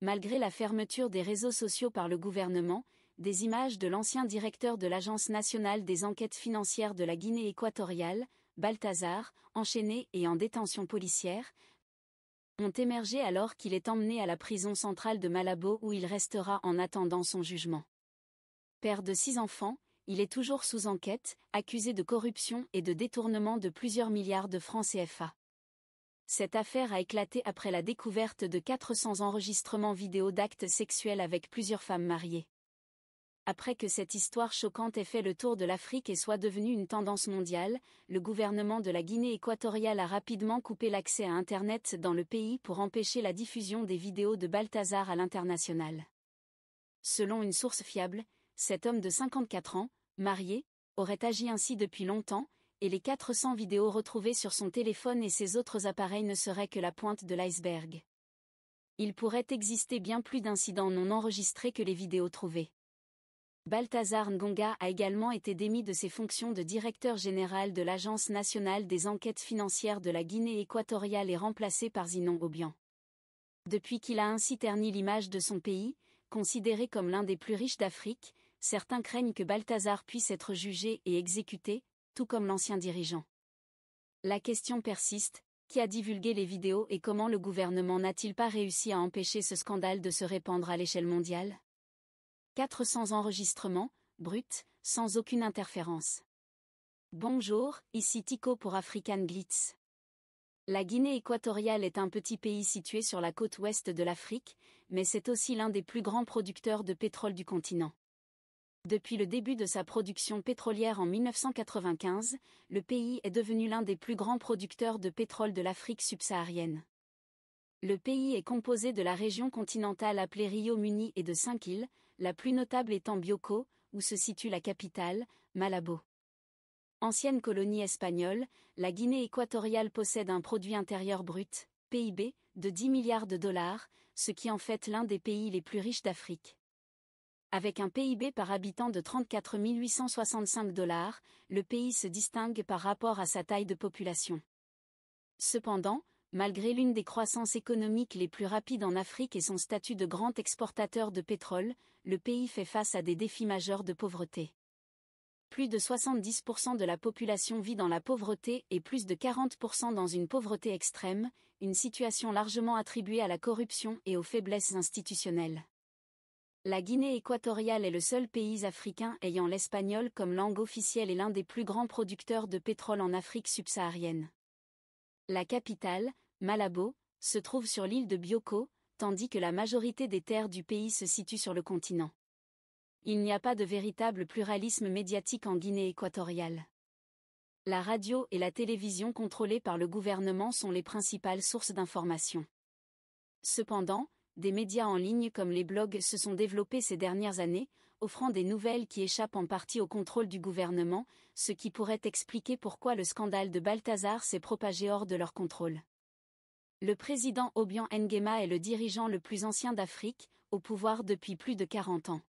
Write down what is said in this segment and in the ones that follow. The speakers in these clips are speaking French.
Malgré la fermeture des réseaux sociaux par le gouvernement, des images de l'ancien directeur de l'Agence nationale des enquêtes financières de la Guinée équatoriale, Balthazar, enchaîné et en détention policière, ont émergé alors qu'il est emmené à la prison centrale de Malabo où il restera en attendant son jugement. Père de 6 enfants, il est toujours sous enquête, accusé de corruption et de détournement de plusieurs milliards de francs CFA. Cette affaire a éclaté après la découverte de 400 enregistrements vidéo d'actes sexuels avec plusieurs femmes mariées. Après que cette histoire choquante ait fait le tour de l'Afrique et soit devenue une tendance mondiale, le gouvernement de la Guinée équatoriale a rapidement coupé l'accès à Internet dans le pays pour empêcher la diffusion des vidéos de Balthazar à l'international. Selon une source fiable, cet homme de 54 ans, marié, aurait agi ainsi depuis longtemps, et les 400 vidéos retrouvées sur son téléphone et ses autres appareils ne seraient que la pointe de l'iceberg. Il pourrait exister bien plus d'incidents non enregistrés que les vidéos trouvées. Balthazar Ngonga a également été démis de ses fonctions de directeur général de l'Agence nationale des enquêtes financières de la Guinée équatoriale et remplacé par Zinon Obiang. Depuis qu'il a ainsi terni l'image de son pays, considéré comme l'un des plus riches d'Afrique, certains craignent que Balthazar puisse être jugé et exécuté, tout comme l'ancien dirigeant. La question persiste, qui a divulgué les vidéos et comment le gouvernement n'a-t-il pas réussi à empêcher ce scandale de se répandre à l'échelle mondiale ? 400 enregistrements, bruts, sans aucune interférence. Bonjour, ici Tico pour African Glitz. La Guinée équatoriale est un petit pays situé sur la côte ouest de l'Afrique, mais c'est aussi l'un des plus grands producteurs de pétrole du continent. Depuis le début de sa production pétrolière en 1995, le pays est devenu l'un des plus grands producteurs de pétrole de l'Afrique subsaharienne. Le pays est composé de la région continentale appelée Rio Muni et de 5 îles, la plus notable étant Bioko, où se situe la capitale, Malabo. Ancienne colonie espagnole, la Guinée équatoriale possède un produit intérieur brut, PIB, de 10 milliards de dollars, ce qui en fait l'un des pays les plus riches d'Afrique. Avec un PIB par habitant de 34 865 $, le pays se distingue par rapport à sa taille de population. Cependant, malgré l'une des croissances économiques les plus rapides en Afrique et son statut de grand exportateur de pétrole, le pays fait face à des défis majeurs de pauvreté. Plus de 70% de la population vit dans la pauvreté et plus de 40% dans une pauvreté extrême, une situation largement attribuée à la corruption et aux faiblesses institutionnelles. La Guinée équatoriale est le seul pays africain ayant l'espagnol comme langue officielle et l'un des plus grands producteurs de pétrole en Afrique subsaharienne. La capitale, Malabo, se trouve sur l'île de Bioko, tandis que la majorité des terres du pays se situe sur le continent. Il n'y a pas de véritable pluralisme médiatique en Guinée équatoriale. La radio et la télévision contrôlées par le gouvernement sont les principales sources d'information. Cependant, des médias en ligne comme les blogs se sont développés ces dernières années, offrant des nouvelles qui échappent en partie au contrôle du gouvernement, ce qui pourrait expliquer pourquoi le scandale de Balthazar s'est propagé hors de leur contrôle. Le président Obiang Nguema est le dirigeant le plus ancien d'Afrique, au pouvoir depuis plus de 40 ans.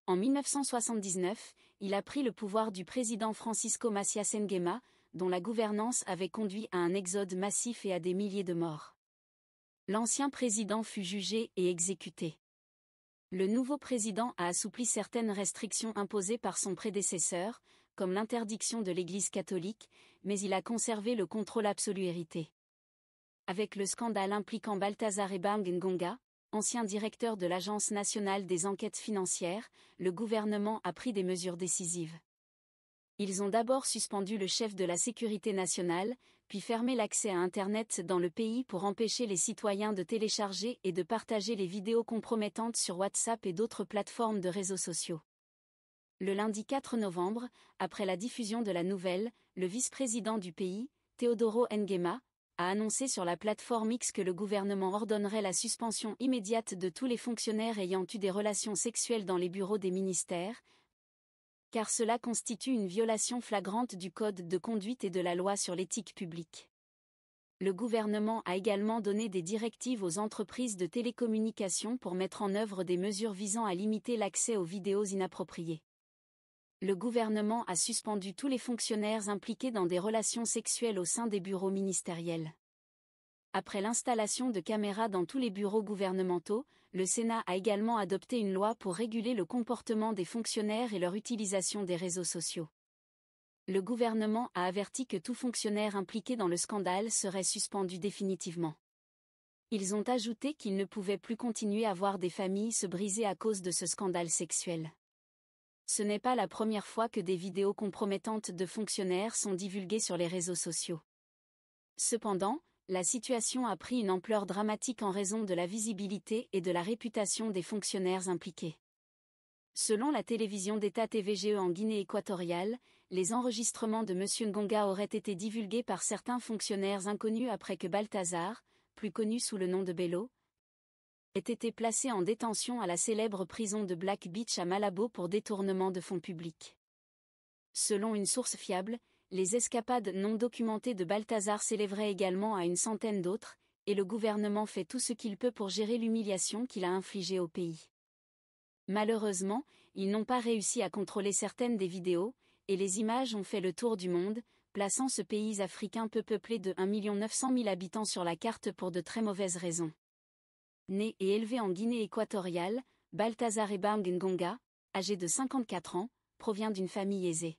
En 1979, il a pris le pouvoir du président Francisco Macias Nguema, dont la gouvernance avait conduit à un exode massif et à des milliers de morts. L'ancien président fut jugé et exécuté. Le nouveau président a assoupli certaines restrictions imposées par son prédécesseur, comme l'interdiction de l'Église catholique, mais il a conservé le contrôle absolu hérité. Avec le scandale impliquant Balthazar Ebang Ngonga, ancien directeur de l'Agence nationale des enquêtes financières, le gouvernement a pris des mesures décisives. Ils ont d'abord suspendu le chef de la sécurité nationale, puis fermé l'accès à Internet dans le pays pour empêcher les citoyens de télécharger et de partager les vidéos compromettantes sur WhatsApp et d'autres plateformes de réseaux sociaux. Le lundi 4 novembre, après la diffusion de la nouvelle, le vice-président du pays, Teodoro Nguema, a annoncé sur la plateforme X que le gouvernement ordonnerait la suspension immédiate de tous les fonctionnaires ayant eu des relations sexuelles dans les bureaux des ministères, car cela constitue une violation flagrante du code de conduite et de la loi sur l'éthique publique. Le gouvernement a également donné des directives aux entreprises de télécommunications pour mettre en œuvre des mesures visant à limiter l'accès aux vidéos inappropriées. Le gouvernement a suspendu tous les fonctionnaires impliqués dans des relations sexuelles au sein des bureaux ministériels. Après l'installation de caméras dans tous les bureaux gouvernementaux, le Sénat a également adopté une loi pour réguler le comportement des fonctionnaires et leur utilisation des réseaux sociaux. Le gouvernement a averti que tout fonctionnaire impliqué dans le scandale serait suspendu définitivement. Ils ont ajouté qu'ils ne pouvaient plus continuer à voir des familles se briser à cause de ce scandale sexuel. Ce n'est pas la première fois que des vidéos compromettantes de fonctionnaires sont divulguées sur les réseaux sociaux. Cependant, la situation a pris une ampleur dramatique en raison de la visibilité et de la réputation des fonctionnaires impliqués. Selon la télévision d'État TVGE en Guinée équatoriale, les enregistrements de M. Ngonga auraient été divulgués par certains fonctionnaires inconnus après que Balthazar, plus connu sous le nom de Bello, ait été placé en détention à la célèbre prison de Black Beach à Malabo pour détournement de fonds publics. Selon une source fiable, les escapades non documentées de Balthazar s'élèveraient également à une centaine d'autres, et le gouvernement fait tout ce qu'il peut pour gérer l'humiliation qu'il a infligée au pays. Malheureusement, ils n'ont pas réussi à contrôler certaines des vidéos, et les images ont fait le tour du monde, plaçant ce pays africain peu peuplé de 1 900 000 habitants sur la carte pour de très mauvaises raisons. Né et élevé en Guinée équatoriale, Balthazar Ebang Ngonga, âgé de 54 ans, provient d'une famille aisée.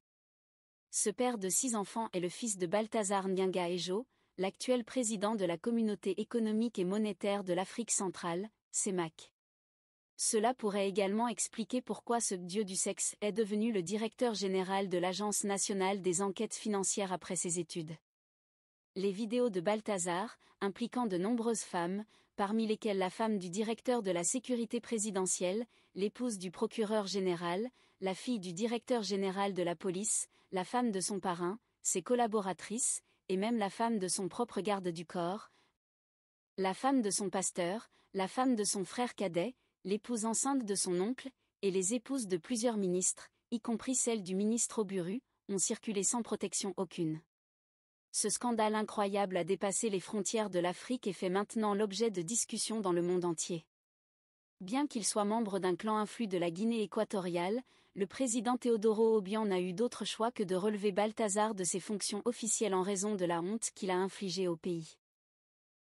Ce père de 6 enfants est le fils de Balthazar Nyanga Ejo, l'actuel président de la Communauté économique et monétaire de l'Afrique centrale, CEMAC. Cela pourrait également expliquer pourquoi ce dieu du sexe est devenu le directeur général de l'Agence nationale des enquêtes financières après ses études. Les vidéos de Balthazar, impliquant de nombreuses femmes, parmi lesquelles la femme du directeur de la sécurité présidentielle, l'épouse du procureur général, la fille du directeur général de la police, la femme de son parrain, ses collaboratrices, et même la femme de son propre garde du corps, la femme de son pasteur, la femme de son frère cadet, l'épouse enceinte de son oncle, et les épouses de plusieurs ministres, y compris celle du ministre Oburu, ont circulé sans protection aucune. Ce scandale incroyable a dépassé les frontières de l'Afrique et fait maintenant l'objet de discussions dans le monde entier. Bien qu'il soit membre d'un clan influent de la Guinée équatoriale, le président Teodoro Obiang n'a eu d'autre choix que de relever Balthazar de ses fonctions officielles en raison de la honte qu'il a infligée au pays.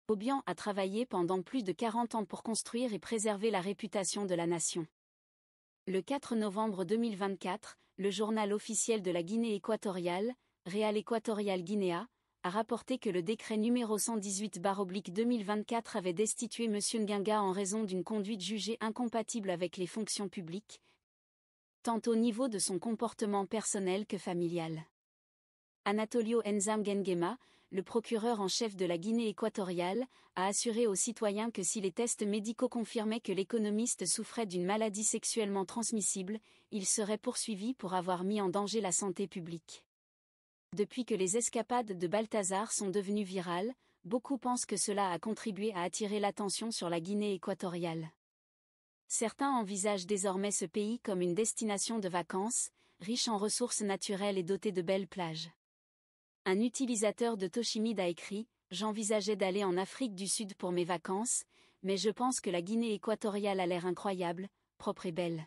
Obiang a travaillé pendant plus de 40 ans pour construire et préserver la réputation de la nation. Le 4 novembre 2024, le journal officiel de la Guinée équatoriale, Real Equatorial Guinea, a rapporté que le décret numéro 118/2024 avait destitué M. Ngonga en raison d'une conduite jugée incompatible avec les fonctions publiques, tant au niveau de son comportement personnel que familial. Anatolio Enzam Nguema, le procureur en chef de la Guinée équatoriale, a assuré aux citoyens que si les tests médicaux confirmaient que l'économiste souffrait d'une maladie sexuellement transmissible, il serait poursuivi pour avoir mis en danger la santé publique. Depuis que les escapades de Balthazar sont devenues virales, beaucoup pensent que cela a contribué à attirer l'attention sur la Guinée équatoriale. Certains envisagent désormais ce pays comme une destination de vacances, riche en ressources naturelles et dotée de belles plages. Un utilisateur de Toshimid a écrit « J'envisageais d'aller en Afrique du Sud pour mes vacances, mais je pense que la Guinée équatoriale a l'air incroyable, propre et belle.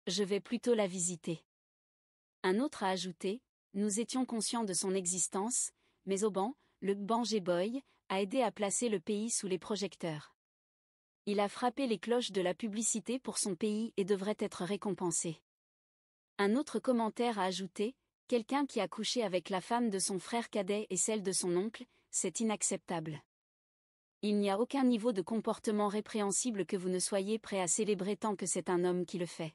Je vais plutôt la visiter. » Un autre a ajouté « Nous étions conscients de son existence, mais Obiang, le Bangé Boy, a aidé à placer le pays sous les projecteurs. Il a frappé les cloches de la publicité pour son pays et devrait être récompensé. » Un autre commentaire a ajouté « Quelqu'un qui a couché avec la femme de son frère cadet et celle de son oncle, c'est inacceptable. Il n'y a aucun niveau de comportement répréhensible que vous ne soyez prêt à célébrer tant que c'est un homme qui le fait. »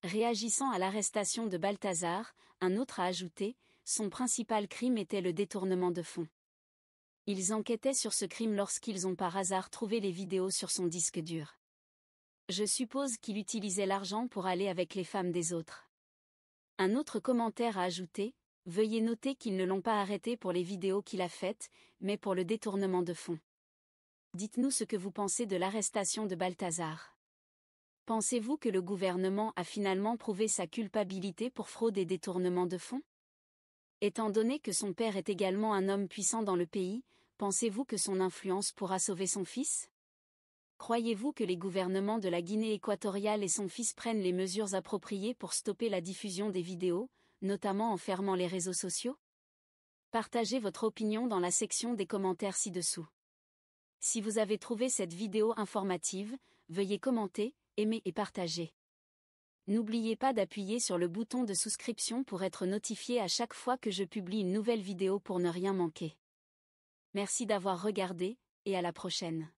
Réagissant à l'arrestation de Balthazar, un autre a ajouté « Son principal crime était le détournement de fonds. Ils enquêtaient sur ce crime lorsqu'ils ont par hasard trouvé les vidéos sur son disque dur. Je suppose qu'il utilisait l'argent pour aller avec les femmes des autres. » Un autre commentaire a ajouté « Veuillez noter qu'ils ne l'ont pas arrêté pour les vidéos qu'il a faites, mais pour le détournement de fonds. Dites-nous ce que vous pensez de l'arrestation de Balthazar. Pensez-vous que le gouvernement a finalement prouvé sa culpabilité pour fraude et détournement de fonds? Étant donné que son père est également un homme puissant dans le pays, pensez-vous que son influence pourra sauver son fils? Croyez-vous que les gouvernements de la Guinée équatoriale et son fils prennent les mesures appropriées pour stopper la diffusion des vidéos, notamment en fermant les réseaux sociaux? Partagez votre opinion dans la section des commentaires ci-dessous. Si vous avez trouvé cette vidéo informative, veuillez commenter, aimer et partager. N'oubliez pas d'appuyer sur le bouton de souscription pour être notifié à chaque fois que je publie une nouvelle vidéo pour ne rien manquer. Merci d'avoir regardé, et à la prochaine.